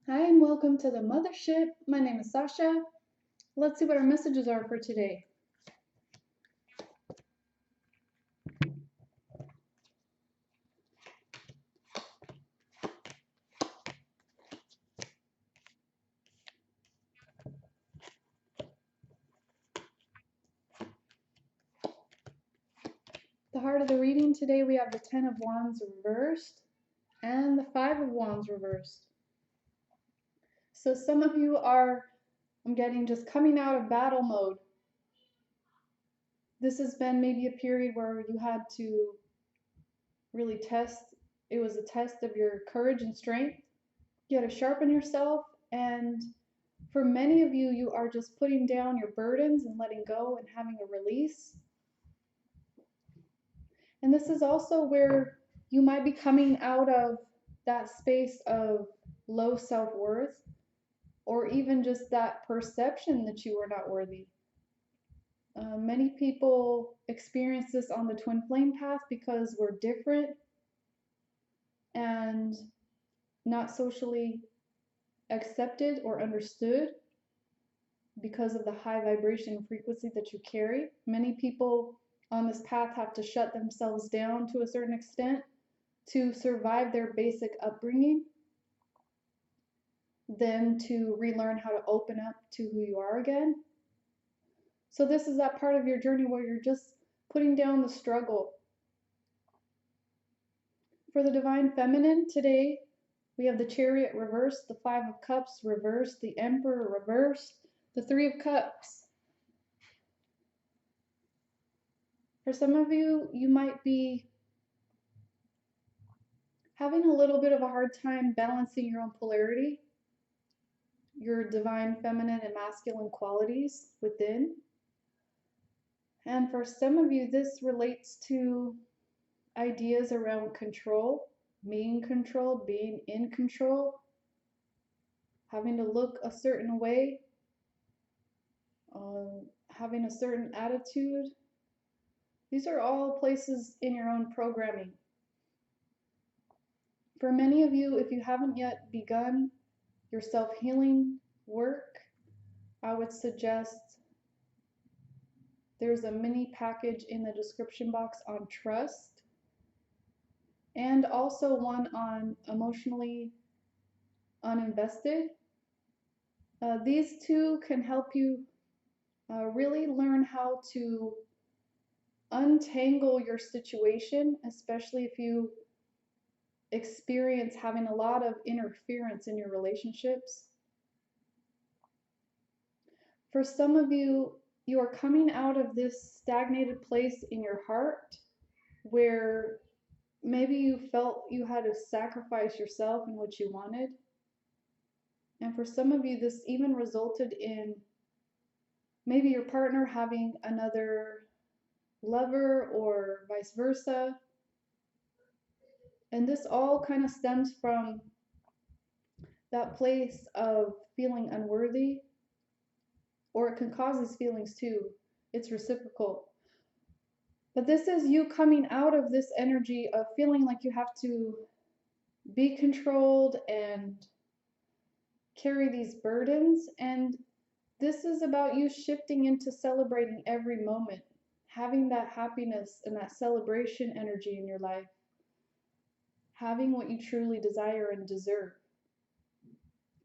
Hi and welcome to the Mothership. My name is Sasha. Let's see what our messages are for today. The heart of the reading today, we have the Ten of Wands reversed and the Five of Wands reversed. So some of you are, I'm getting, just coming out of battle mode. This has been maybe a period where you had to really test. It was a test of your courage and strength. You had to sharpen yourself, and for many of you, you are just putting down your burdens and letting go and having a release. And this is also where you might be coming out of that space of low self-worth, or even just that perception that you are not worthy. Many people experience this on the twin flame path because we're different and not socially accepted or understood because of the high vibration frequency that you carry. Many people on this path have to shut themselves down to a certain extent to survive their basic upbringing, then to relearn how to open up to who you are again. So this is that part of your journey where you're just putting down the struggle. For the Divine Feminine today, we have the Chariot reversed, the Five of Cups reversed, the Emperor reversed, the Three of Cups. For some of you, you might be having a little bit of a hard time balancing your own polarity, your divine feminine and masculine qualities within. And for some of you, this relates to ideas around control, being controlled, being in control, having to look a certain way, having a certain attitude. These are all places in your own programming. For many of you, if you haven't yet begun your self-healing work, I would suggest there's a mini package in the description box on trust, and also one on emotionally uninvested. These two can help you really learn how to untangle your situation, especially if you experience having a lot of interference in your relationships. For some of you, you are coming out of this stagnated place in your heart where maybe you felt you had to sacrifice yourself and what you wanted. And for some of you, this even resulted in maybe your partner having another lover or vice versa. And this all kind of stems from that place of feeling unworthy, or it can cause these feelings too. It's reciprocal. But this is you coming out of this energy of feeling like you have to be controlled and carry these burdens. And this is about you shifting into celebrating every moment, having that happiness and that celebration energy in your life, having what you truly desire and deserve.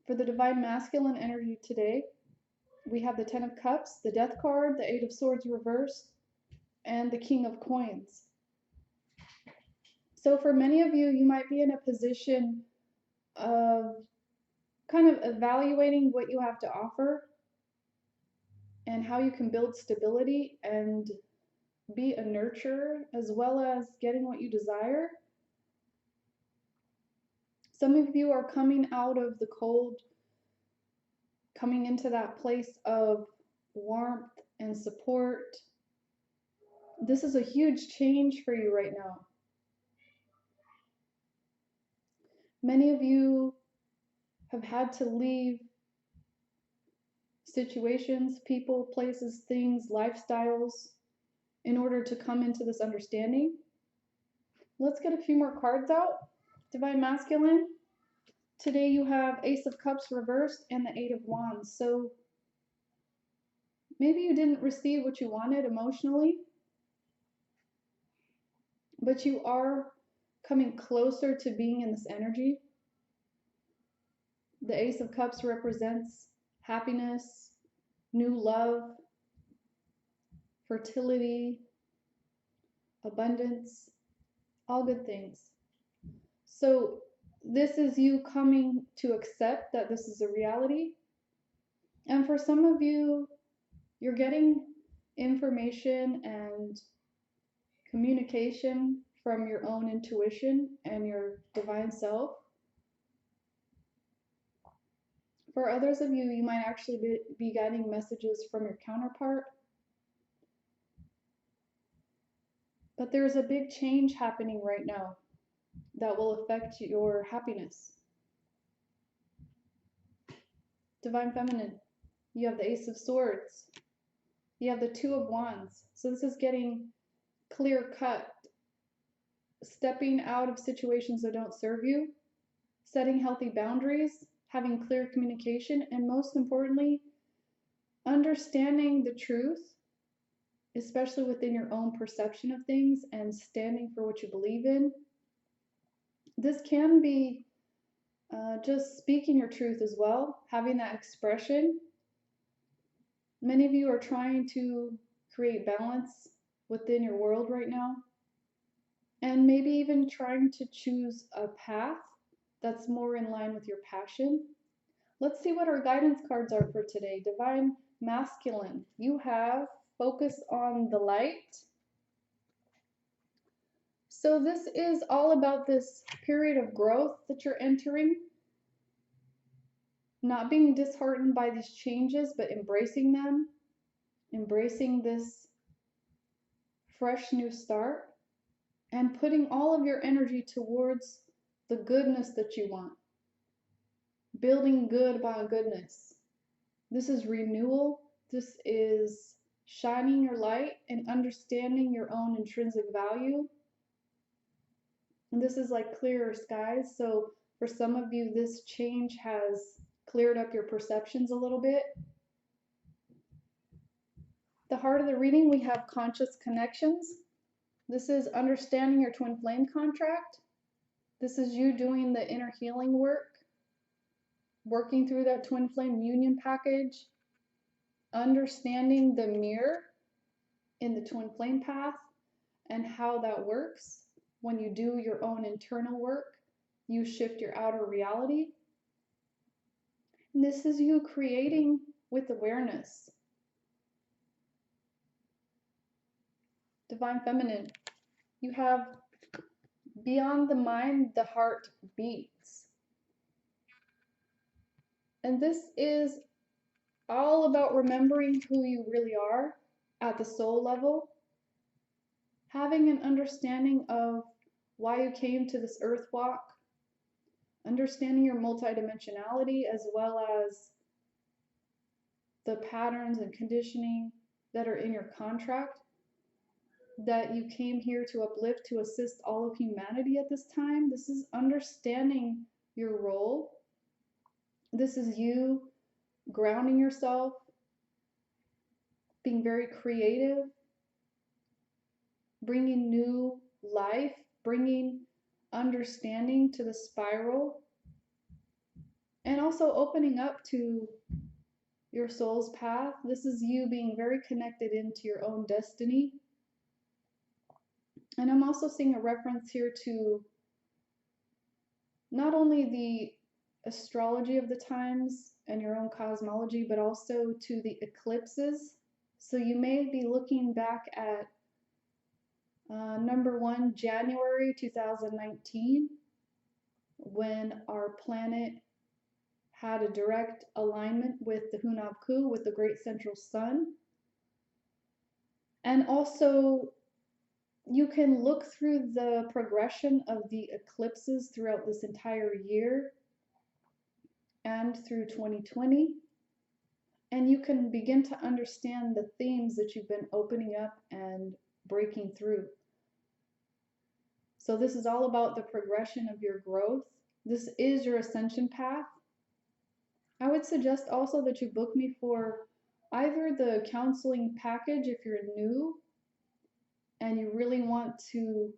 For the Divine Masculine energy today, we have the Ten of Cups, the Death card, the Eight of Swords reversed, and the King of Coins. So for many of you, you might be in a position of kind of evaluating what you have to offer and how you can build stability and be a nurturer as well as getting what you desire. Some of you are coming out of the cold, coming into that place of warmth and support. This is a huge change for you right now. Many of you have had to leave situations, people, places, things, lifestyles in order to come into this understanding. Let's get a few more cards out. Divine Masculine. Today you have Ace of Cups reversed and the Eight of Wands. So maybe you didn't receive what you wanted emotionally, but you are coming closer to being in this energy. The Ace of Cups represents happiness, new love, fertility, abundance, all good things. So this is you coming to accept that this is a reality. And for some of you, you're getting information and communication from your own intuition and your divine self. For others of you, you might actually be getting messages from your counterpart. But there's a big change happening right now that will affect your happiness. Divine Feminine, you have the Ace of Swords. You have the Two of Wands. So this is getting clear cut, stepping out of situations that don't serve you, setting healthy boundaries, having clear communication, and most importantly, understanding the truth, especially within your own perception of things and standing for what you believe in. This can be just speaking your truth as well, having that expression. Many of you are trying to create balance within your world right now, and maybe even trying to choose a path that's more in line with your passion. Let's see what our guidance cards are for today. Divine Masculine, you have focus on the light. So this is all about this period of growth that you're entering. Not being disheartened by these changes, but embracing them. Embracing this fresh new start. And putting all of your energy towards the goodness that you want. Building good upon goodness. This is renewal. This is shining your light and understanding your own intrinsic value. And this is like clearer skies. So for some of you, this change has cleared up your perceptions a little bit. The heart of the reading, we have conscious connections. This is understanding your twin flame contract. This is you doing the inner healing work, working through that twin flame union package, understanding the mirror in the twin flame path and how that works. When you do your own internal work, you shift your outer reality. And this is you creating with awareness. Divine Feminine, you have beyond the mind, the heart beats. And this is all about remembering who you really are at the soul level, having an understanding of why you came to this earth walk, understanding your multidimensionality as well as the patterns and conditioning that are in your contract, that you came here to uplift, to assist all of humanity at this time. This is understanding your role. This is you grounding yourself, being very creative, bringing new life, bringing understanding to the spiral, and also opening up to your soul's path. This is you being very connected into your own destiny. And I'm also seeing a reference here to not only the astrology of the times and your own cosmology, but also to the eclipses. So you may be looking back at number one, January 2019, when our planet had a direct alignment with the Hunabku, with the Great Central Sun. And also, you can look through the progression of the eclipses throughout this entire year and through 2020. And you can begin to understand the themes that you've been opening up and breaking through. So this is all about the progression of your growth This is your ascension path. I would suggest also that you book me for either the counseling package if you're new and you really want to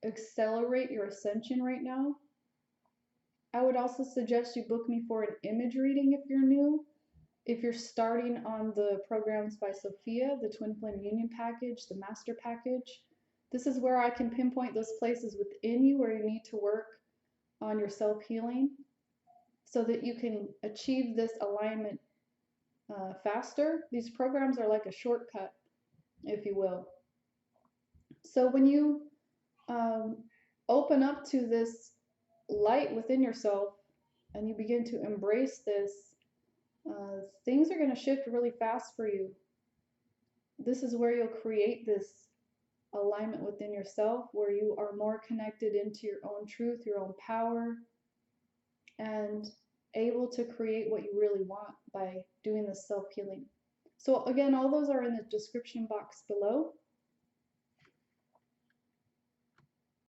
accelerate your ascension right now. I would also suggest you book me for an image reading if you're new. If you're starting on the programs by Sophia, the Twinflame Union package, the Master package, this is where I can pinpoint those places within you where you need to work on your self-healing so that you can achieve this alignment faster. These programs are like a shortcut, if you will. So when you open up to this light within yourself and you begin to embrace this, things are going to shift really fast for you. This is where you'll create this alignment within yourself where you are more connected into your own truth, your own power, and able to create what you really want by doing this self-healing. So again, all those are in the description box below.